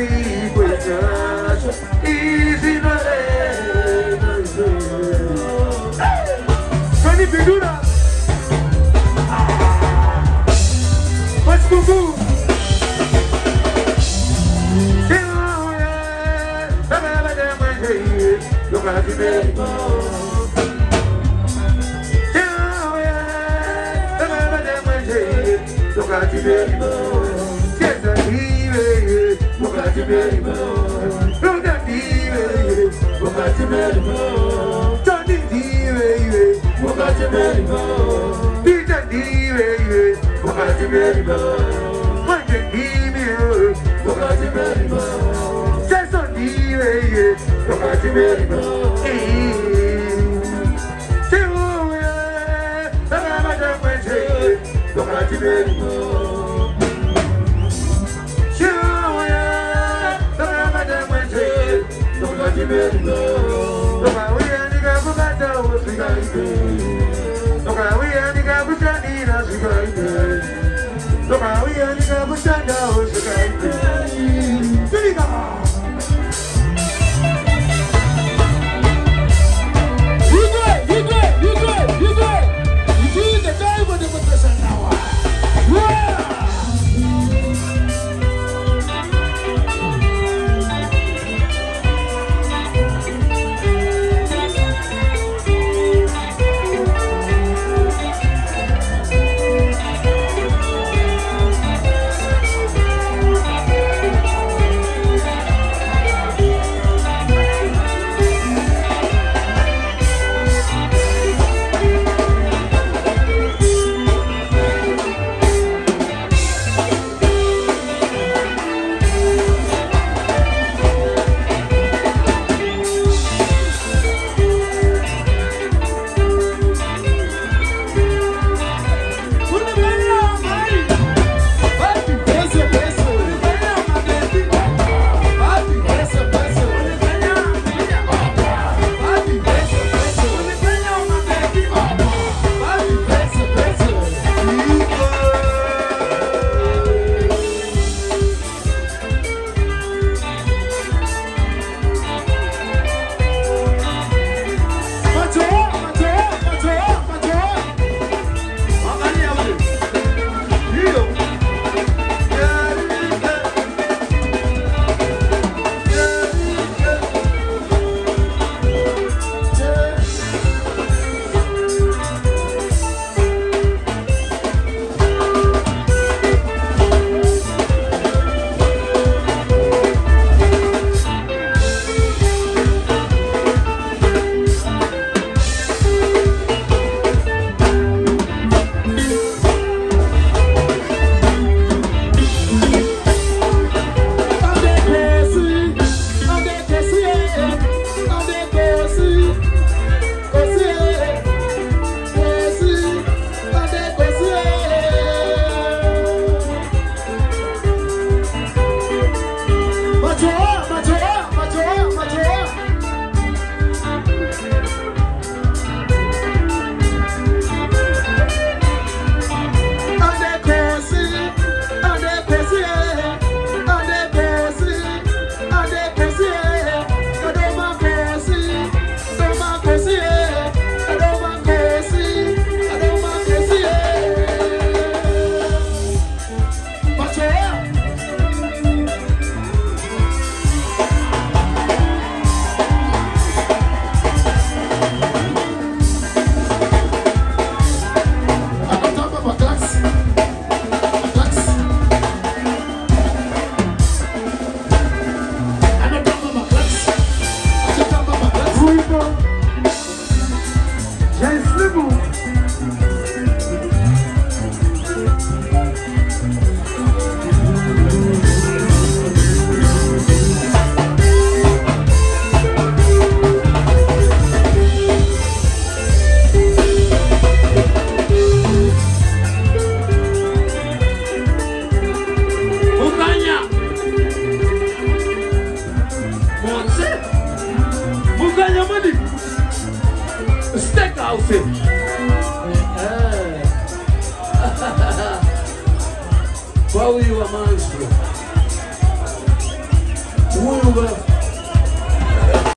see with us. Easy no Funny figura. What's boo? Look at the baby. Look at the baby. Yes, I see. Look at the baby. Look at the baby. Look at the baby. Johnny baby. Look at the baby. Peter baby. Look at the baby. Mike baby. Look at the baby. Jason baby. Look at the baby. Look at the baby. Look at the baby. Look how we are the guy who got down with the guy. Look how we are the guy who got in as the guy. Look how we are the guy who got down with the guy. Bigger. Qual é o maestro? Mungu